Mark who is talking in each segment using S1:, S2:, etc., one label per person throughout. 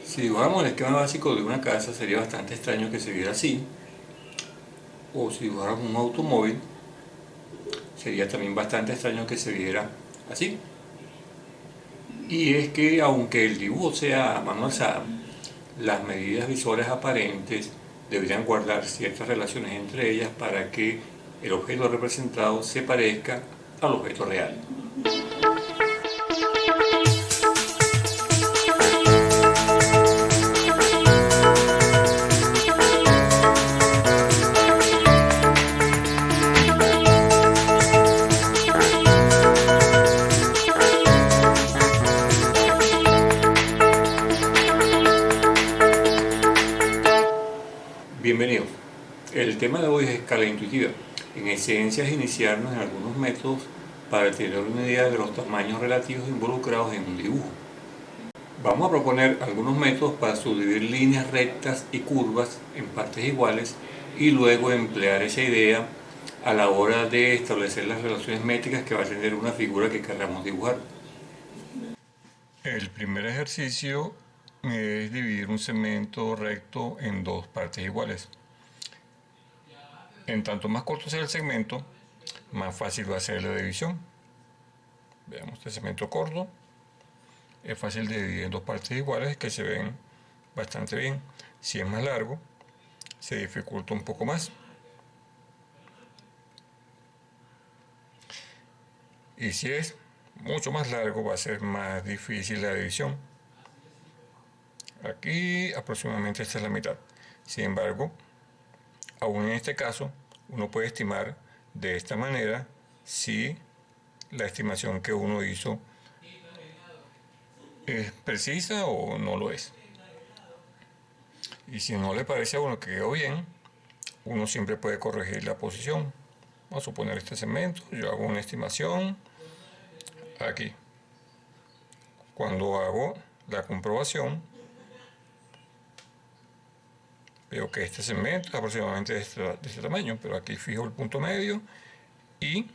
S1: Si dibujamos el esquema básico de una casa, sería bastante extraño que se viera así. O si dibujáramos un automóvil, sería también bastante extraño que se viera así. Y es que aunque el dibujo sea a mano alzada, las medidas visuales aparentes deberían guardar ciertas relaciones entre ellas para que el objeto representado se parezca al objeto real. Bienvenidos. El tema de hoy es escala intuitiva. En esencia es iniciarnos en algunos métodos para tener una idea de los tamaños relativos involucrados en un dibujo. Vamos a proponer algunos métodos para subdividir líneas rectas y curvas en partes iguales y luego emplear esa idea a la hora de establecer las relaciones métricas que va a tener una figura que queramos dibujar. El primer ejercicio es dividir un segmento recto en dos partes iguales. En tanto más corto sea el segmento, más fácil va a ser la división. Veamos este segmento corto. Es fácil de dividir en dos partes iguales que se ven bastante bien. Si es más largo, se dificulta un poco más. Y si es mucho más largo, va a ser más difícil la división. Aquí aproximadamente esta es la mitad. Sin embargo, aún en este caso, uno puede estimar de esta manera si la estimación que uno hizo es precisa o no lo es. Y si no le parece a uno que quedó bien, uno siempre puede corregir la posición. Vamos a suponer este segmento, yo hago una estimación aquí. Cuando hago la comprobación, veo que este segmento es aproximadamente de este tamaño, pero aquí fijo el punto medio y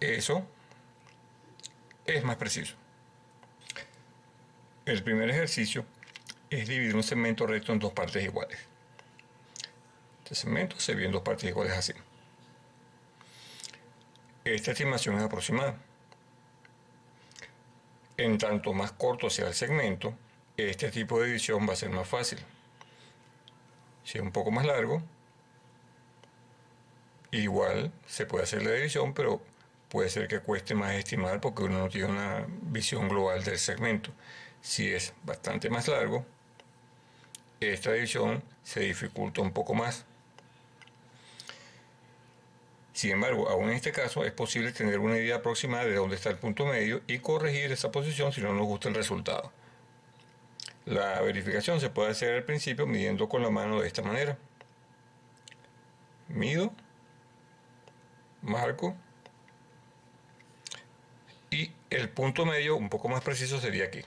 S1: eso es más preciso. El primer ejercicio es dividir un segmento recto en dos partes iguales. Este segmento se divide en dos partes iguales así. Esta estimación es aproximada. En tanto más corto sea el segmento, este tipo de división va a ser más fácil. Si es un poco más largo, igual se puede hacer la división, pero puede ser que cueste más estimar porque uno no tiene una visión global del segmento. Si es bastante más largo, esta división se dificulta un poco más. Sin embargo, aún en este caso es posible tener una idea aproximada de dónde está el punto medio y corregir esa posición si no nos gusta el resultado. La verificación se puede hacer al principio midiendo con la mano de esta manera. Mido, marco y el punto medio un poco más preciso sería aquí.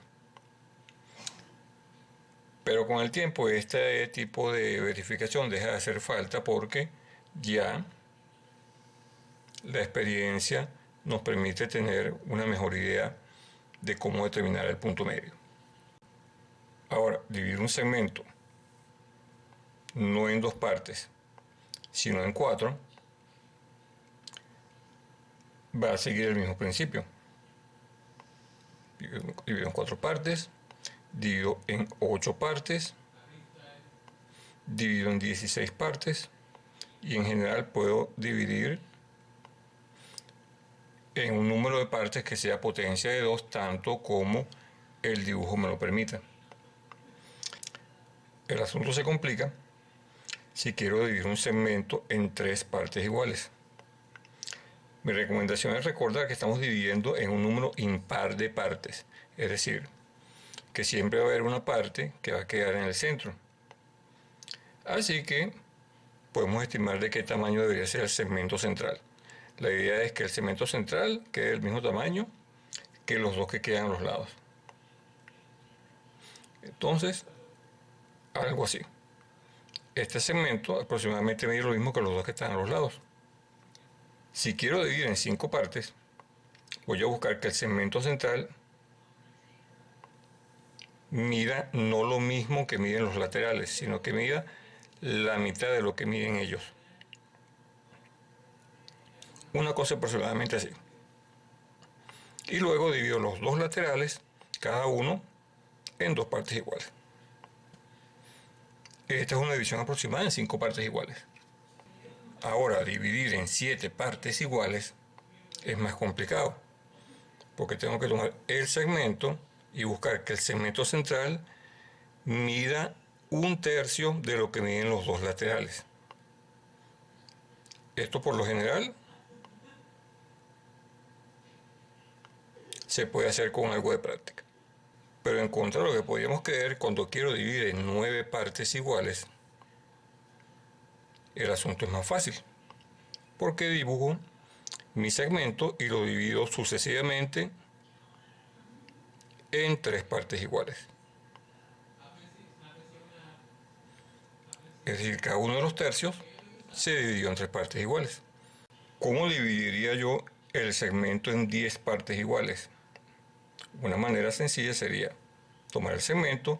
S1: Pero con el tiempo este tipo de verificación deja de hacer falta porque ya la experiencia nos permite tener una mejor idea de cómo determinar el punto medio. Ahora, dividir un segmento no en dos partes, sino en cuatro, va a seguir el mismo principio. Divido en cuatro partes, divido en 8 partes, divido en 16 partes y en general puedo dividir en un número de partes que sea potencia de 2 tanto como el dibujo me lo permita. El asunto se complica si quiero dividir un segmento en 3 partes iguales. Mi recomendación es recordar que estamos dividiendo en un número impar de partes, es decir, que siempre va a haber una parte que va a quedar en el centro. Así que podemos estimar de qué tamaño debería ser el segmento central. La idea es que el segmento central quede del mismo tamaño que los dos que quedan a los lados. Entonces, algo así. Este segmento aproximadamente mide lo mismo que los dos que están a los lados. Si quiero dividir en 5 partes, voy a buscar que el segmento central mida no lo mismo que miden los laterales, sino que mida la mitad de lo que miden ellos. Una cosa aproximadamente así. Y luego divido los dos laterales, cada uno, en dos partes iguales. Esta es una división aproximada en 5 partes iguales. Ahora, dividir en 7 partes iguales es más complicado, porque tengo que tomar el segmento y buscar que el segmento central mida 1/3 de lo que miden los dos laterales. Esto por lo general se puede hacer con algo de práctica. Pero en contra de lo que podríamos creer, cuando quiero dividir en 9 partes iguales, el asunto es más fácil, porque dibujo mi segmento y lo divido sucesivamente en 3 partes iguales. Es decir, cada uno de los tercios se dividió en 3 partes iguales. ¿Cómo dividiría yo el segmento en 10 partes iguales? Una manera sencilla sería tomar el segmento,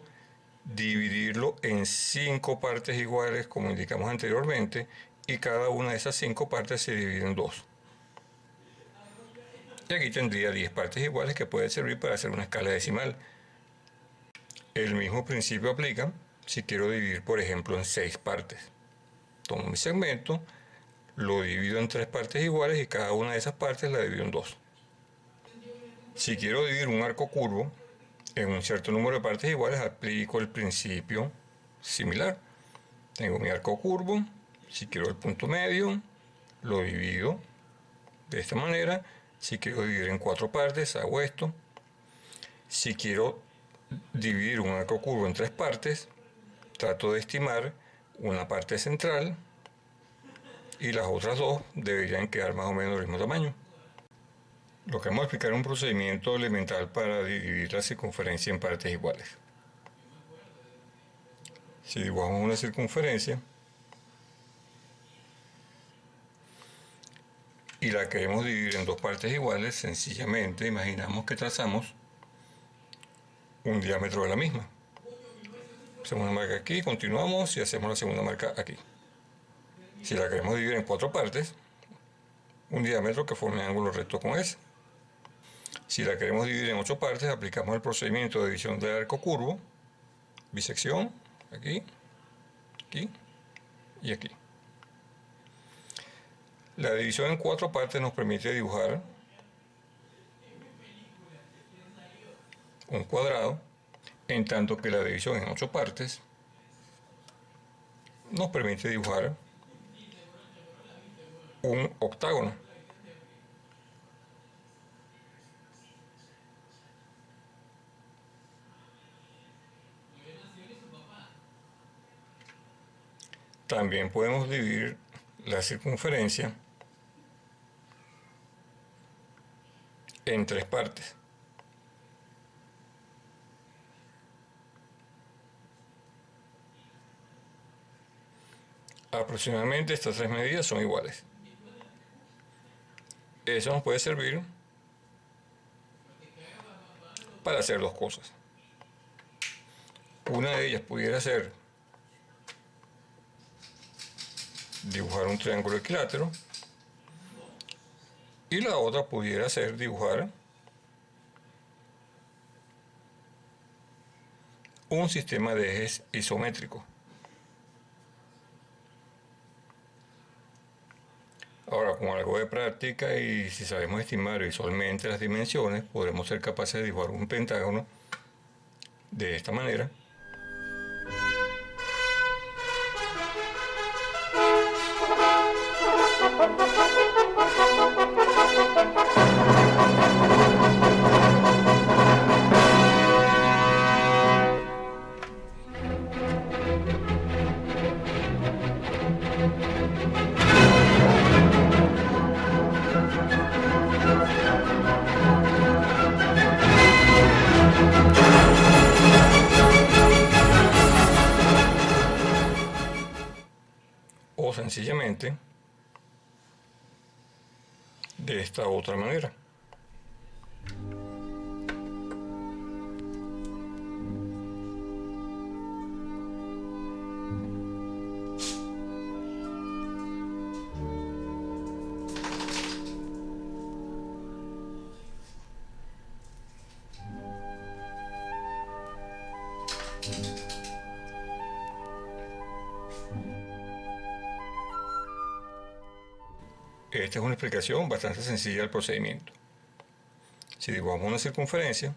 S1: dividirlo en 5 partes iguales, como indicamos anteriormente, y cada una de esas 5 partes se divide en 2. Y aquí tendría 10 partes iguales que puede servir para hacer una escala decimal. El mismo principio aplica si quiero dividir, por ejemplo, en 6 partes. Tomo mi segmento, lo divido en 3 partes iguales y cada una de esas partes la divido en 2. Si quiero dividir un arco curvo en un cierto número de partes iguales, aplico el principio similar. Tengo mi arco curvo, si quiero el punto medio, lo divido de esta manera. Si quiero dividir en 4 partes, hago esto. Si quiero dividir un arco curvo en 3 partes, trato de estimar una parte central y las otras dos deberían quedar más o menos del mismo tamaño. Lo que vamos a explicar es un procedimiento elemental para dividir la circunferencia en partes iguales. Si dibujamos una circunferencia y la queremos dividir en 2 partes iguales, sencillamente imaginamos que trazamos un diámetro de la misma. Hacemos una marca aquí, continuamos y hacemos la segunda marca aquí. Si la queremos dividir en 4 partes, un diámetro que forme ángulo recto con ese. Si la queremos dividir en 8 partes, aplicamos el procedimiento de división del arco curvo, bisección, aquí, aquí y aquí. La división en 4 partes nos permite dibujar un cuadrado, en tanto que la división en 8 partes nos permite dibujar un octágono. También podemos dividir la circunferencia en 3 partes. Aproximadamente estas 3 medidas son iguales. Eso nos puede servir para hacer 2 cosas. Una de ellas pudiera ser dibujar un triángulo equilátero y la otra pudiera ser dibujar un sistema de ejes isométrico. Ahora, con algo de práctica y si sabemos estimar visualmente las dimensiones, podremos ser capaces de dibujar un pentágono de esta manera. O sencillamente de esta otra manera. Esta es una explicación bastante sencilla del procedimiento. Si dibujamos una circunferencia,